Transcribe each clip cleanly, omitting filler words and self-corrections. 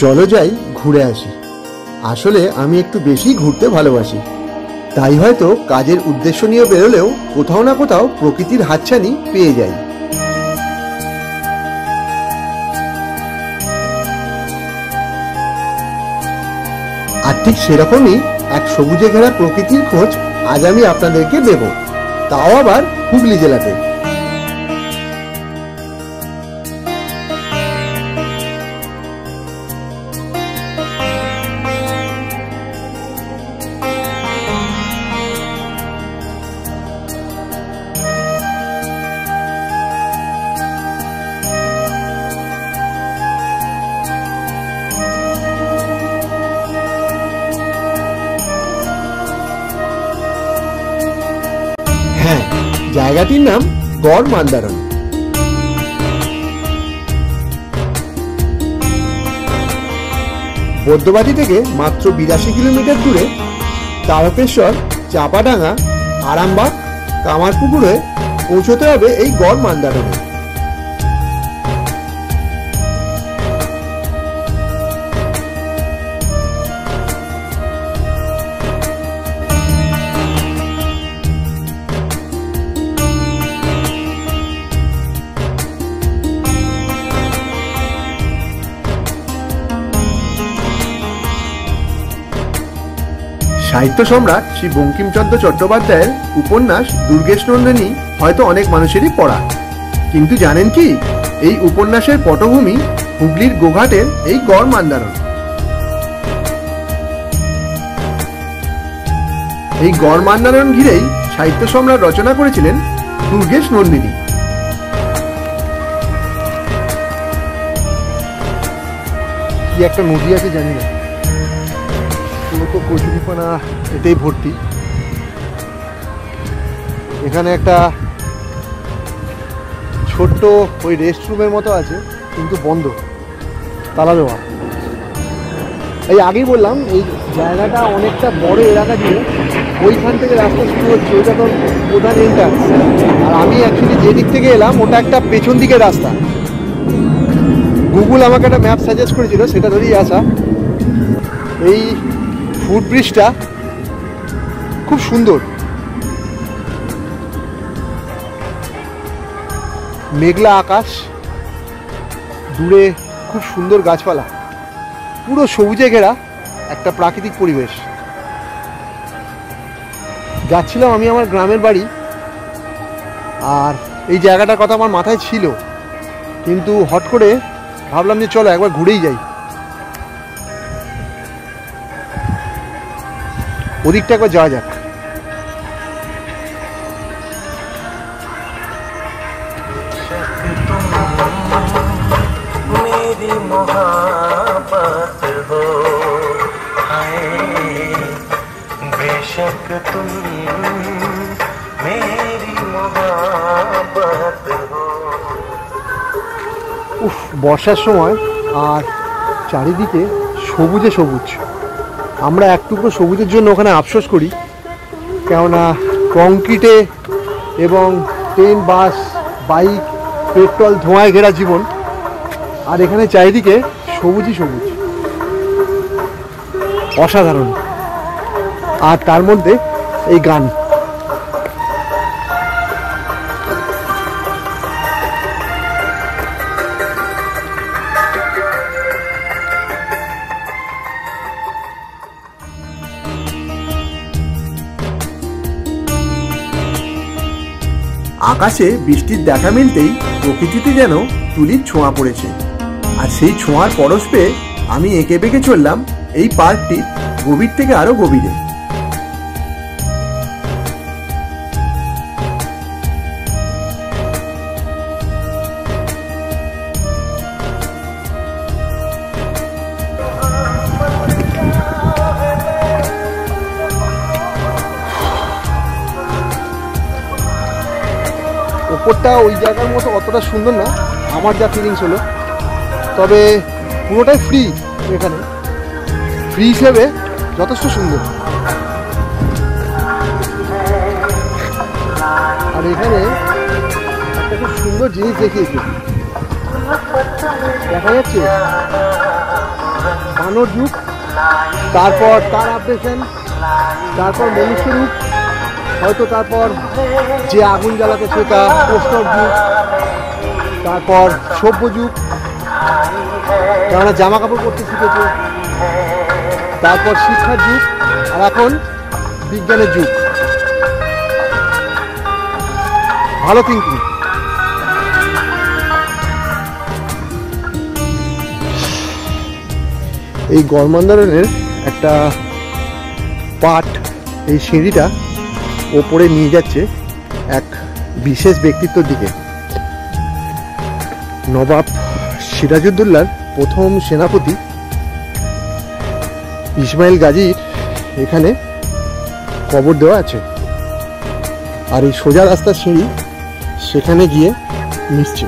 চলো যাই ঘুরে আসি। আসলে আমি একটু বেশি ঘুরতে ভালোবাসি, তাই হয়তো কাজের উদ্দেশ্য নিয়ে বেরোলেও কোথাও না কোথাও প্রকৃতির হাতছানি পেয়ে যাই। আর ঠিক সেরকমই এক সবুজে ঘেরা প্রকৃতির খোঁজ আজ আমি আপনাদেরকে দেব, তাও আবার হুগলি জেলাতে। হ্যাঁ, জায়গাটির নাম গড় মান্দারণ। বৈদ্যবাটি থেকে মাত্র 82 কিলোমিটার দূরে তারকেশ্বর, চাপাডাঙ্গা, আরামবাগ, কামারপুকুর হয়ে পৌঁছতে হবে এই গড় মান্দারণে। সাহিত্য সম্রাট শ্রী বঙ্কিমচন্দ্র চট্টোপাধ্যায়ের উপন্যাস দুর্গেশনন্দিনী হয়তো অনেক মানুষেরই পড়া, কিন্তু জানেন কি এই উপন্যাসের পটভূমি হুগলির গোঘাটের এই গড় মান্দারণ। এই গড় মান্দারণ ঘিরেই সাহিত্য সম্রাট রচনা করেছিলেন দুর্গেশনন্দিনী। কি একটা নদী আছে জানি না, তো কচুরিপানা এতেই ভর্তি। এখানে একটা ছোট্ট ওই রেস্টরুমের মতো আছে, কিন্তু বন্ধ, তালা দেওয়া। এই আগেই বললাম এই জায়গাটা অনেকটা বড় এলাকা দিয়ে ওইখান থেকে রাস্তা শুরু হচ্ছে, ওইটা তো প্রধান এন্ট্রান্স। আর আমি অ্যাকচুয়ালি যে দিক থেকে এলাম ওটা একটা পেছন দিকের রাস্তা। গুগল আমাকে একটা ম্যাপ সাজেস্ট করেছিল, সেটা ধরেই আসা। এই ফুটব্রিজটা খুব সুন্দর, মেঘলা আকাশ, দূরে খুব সুন্দর গাছপালা, পুরো সবুজে ঘেরা একটা প্রাকৃতিক পরিবেশ। যাচ্ছিলাম আমি আমার গ্রামের বাড়ি, আর এই জায়গাটার কথা আমার মাথায় ছিল, কিন্তু হট করে ভাবলাম যে চলো একবার ঘুরেই যাই। ওদিকটা একবার যাওয়া যাক। বর্ষার সময় আর চারিদিকে সবুজে সবুজ। আমরা এক টুকরো সবুজের জন্য ওখানে আফসোস করি, কেননা কংক্রিটে এবং ট্রেন, বাস, বাইক, পেট্রোল, ধোঁয়ায় ঘেরা জীবন, আর এখানে চারিদিকে সবুজই সবুজ, অসাধারণ। আর তার মধ্যে এই গান। আকাশে বৃষ্টির দেখা মিলতেই প্রকৃতিতে যেন তুলির ছোঁয়া পড়েছে, আর সেই ছোঁয়ার পরশ পেয়ে আমি এঁকে বেঁকে চললাম এই পার্কটি গভীর থেকে আরো গভীরে। ওপরটা ওই জায়গার মতো অতটা সুন্দর না, আমার যা ফিলিংস হলো, তবে পুরোটাই ফ্রি। এখানে ফ্রি হিসেবে যথেষ্ট সুন্দর। আর এখানে একটা খুব সুন্দর জিনিস দেখিয়েছে, দেখা যাচ্ছে বানর যুগ, তারপর তার আপডেশন, তারপর মনুষ্য রূপ, হয়তো তারপর যে আগুন জ্বালাতে শেখা প্রস্তর যুগ, তারপর সভ্য যুগ, কেননা জামা কাপড় পরতে শিখেছে, তারপর শিক্ষার যুগ, আর এখন বিজ্ঞানের যুগ। ভালো থিঙ্কিং। এই গড়মন্দারণের একটা পার্ট, এই সিঁড়িটা ওপরে নিয়ে যাচ্ছে এক বিশেষ ব্যক্তিত্বর দিকে। নবাব সিরাজউদ্দৌলার প্রথম সেনাপতি ইসমাইল গাজীর এখানে কবর দেওয়া আছে। আর এই সোজা রাস্তার সিঁড়ি সেখানে গিয়ে মিশছে।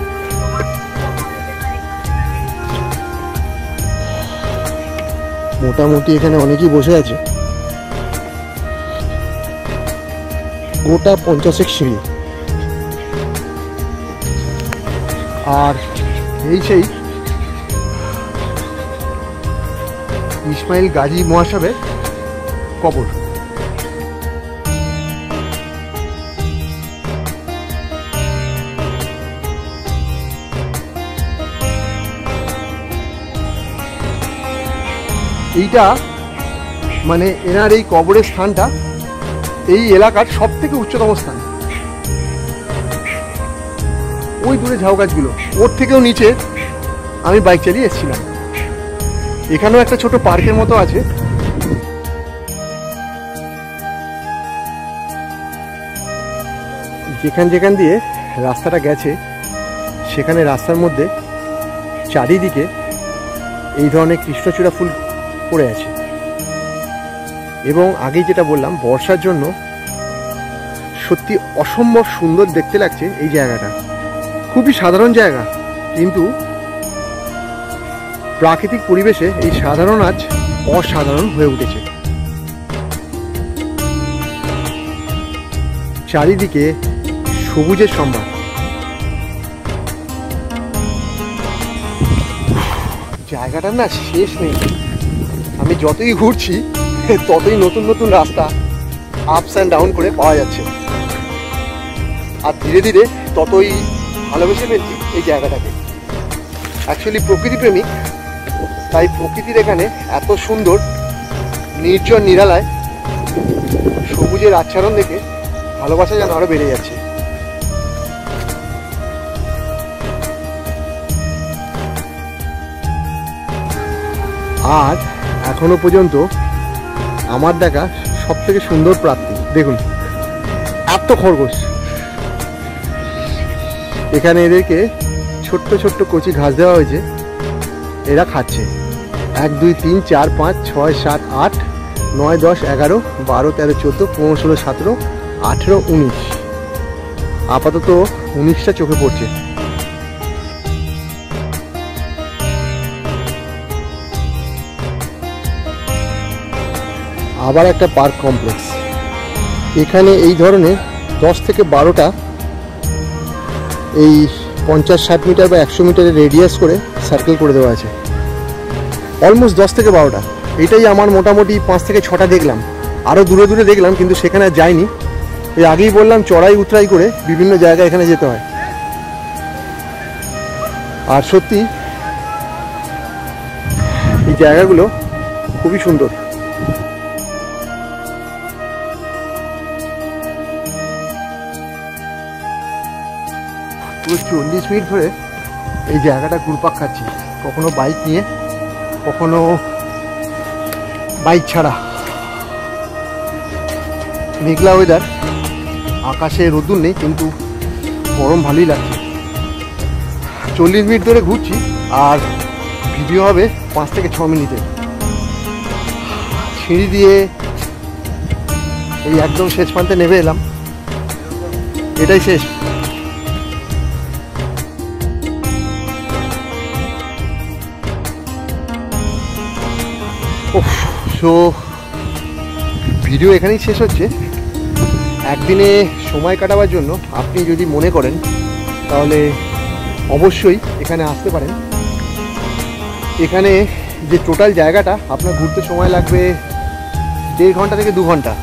মোটামুটি এখানে অনেকেই বসে আছে। গোটা 50 সিঁড়ি। আর এই সেই ইসমাইল গাজী মহাসাবের কবর। এইটা মানে এনার এই কবরের স্থানটা এই এলাকার সব থেকে উচ্চতম স্থান। ওই দূরে ঝাউ গাছগুলো, ওর থেকেও নিচে আমি বাইক চালিয়ে এসেছিলাম। এখানেও একটা ছোট পার্কের মতো আছে। যেখান দিয়ে রাস্তাটা গেছে সেখানে রাস্তার মধ্যে চারিদিকে এই ধরনের কৃষ্ণচূড়া ফুল পড়ে আছে। এবং আগেই যেটা বললাম, বর্ষার জন্য সত্যি অসম্ভব সুন্দর দেখতে লাগছে এই জায়গাটা। খুবই সাধারণ জায়গা, কিন্তু প্রাকৃতিক পরিবেশে এই সাধারণ আজ অসাধারণ হয়ে উঠেছে। চারিদিকে সবুজের সম্ভার। জায়গাটার না শেষ নেই। আমি যতই ঘুরছি ততই নতুন নতুন রাস্তা আপস অ্যান্ড ডাউন করে পাওয়া যাচ্ছে। আর ধীরে ধীরে ততই ভালোবেসে ফেলছি এই জায়গাটাকে। অ্যাকচুয়ালি প্রকৃতি প্রেমিক, তাই প্রকৃতির এখানে এত সুন্দর নির্জন নিরালায় সবুজের আচ্ছাদন দেখে ভালোবাসা যেন আরো বেড়ে যাচ্ছে। আর এখনো পর্যন্ত আমার দেখা সব থেকে সুন্দর প্রাপ্তি দেখুন, এত খরগোশ। এখানে এদেরকে ছোট্ট ছোট্ট কচি ঘাস দেওয়া হয়েছে, এরা খাচ্ছে। 1 2 3 4 5 6 7 8 9 10 11 12 13 14 15 16 17 18 19। আপাতত 19টা চোখে পড়ছে। আবার একটা পার্ক কমপ্লেক্স। এখানে এই ধরনের 10 থেকে 12টা এই 50-60 মিটার বা 100 মিটারের রেডিয়াস করে সার্কেল করে দেওয়া আছে। অলমোস্ট 10 থেকে 12টা। এটাই আমার মোটামুটি 5 থেকে 6টা দেখলাম। আরও দূরে দূরে দেখলাম, কিন্তু সেখানে আর যাইনি। এই আগেই বললাম, চড়াই উতরাই করে বিভিন্ন জায়গায় এখানে যেতে হয়। আর সত্যি এই জায়গাগুলো খুবই সুন্দর। পুরো 40 মিনিট ধরে এই জায়গাটা ঘুরপাক খাচ্ছি, কখনো বাইক নিয়ে, কখনো বাইক ছাড়া। মেঘলা ওয়েদার, আকাশে রোদ্দুর নেই, কিন্তু গরম ভালোই লাগছে। 40 মিনিট ধরে ঘুরছি, আর ভিডিও হবে 5 থেকে 6 মিনিটে। সিঁড়ি দিয়ে এই একদম শেষ প্রান্তে নেমে এলাম। এটাই শেষ। সো ভিডিও এখানেই শেষ হচ্ছে। একদিনে সময় কাটাবার জন্য আপনি যদি মনে করেন, তাহলে অবশ্যই এখানে আসতে পারেন। এখানে যে টোটাল জায়গাটা আপনার ঘুরতে সময় লাগবে 1.5 ঘন্টা থেকে 2 ঘন্টা।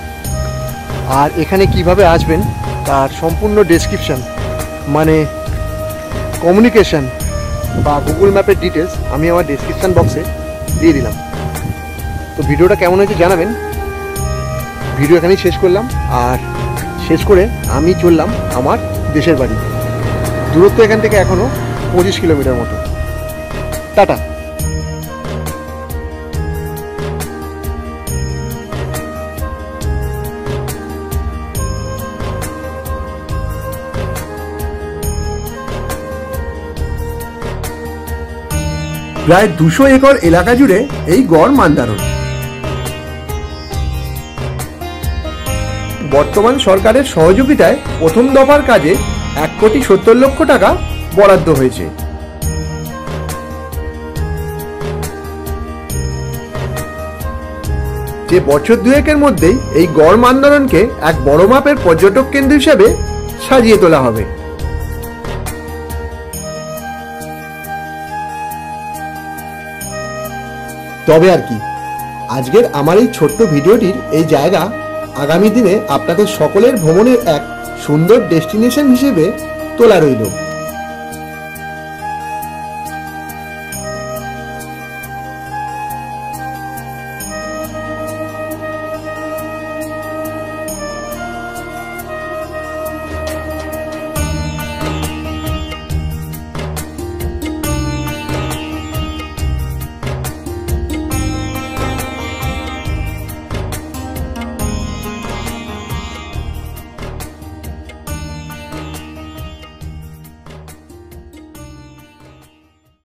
আর এখানে কিভাবে আসবেন তার সম্পূর্ণ ডেসক্রিপশান, মানে কমিউনিকেশান বা গুগল ম্যাপের ডিটেলস আমি আমার ডেসক্রিপশান বক্সে দিয়ে দিলাম। তো ভিডিওটা কেমন হয়েছে জানাবেন। ভিডিও এখানেই শেষ করলাম, আর শেষ করে আমি চললাম আমার দেশের বাড়ি। দূরত্ব এখান থেকে এখনও 25 কিলোমিটার মতো। টাটা। প্রায় 200 একর এলাকা জুড়ে এই গড় মান্দারণ। বর্তমান সরকারের সহযোগিতায় প্রথম দফার কাজে 1,70,00,000 টাকা বরাদ্দ হয়েছে। যে বছর দুয়েকের মধ্যেই এই গড় মান্দারণকে এক বড় মাপের পর্যটক কেন্দ্র হিসেবে সাজিয়ে তোলা হবে। তবে আর কি, আজকের আমার এই ছোট্ট ভিডিওটির এই জায়গা আগামী দিনে আপনাদের সকলের ভ্রমণের এক সুন্দর ডেস্টিনেশন হিসেবে তোলা রইল।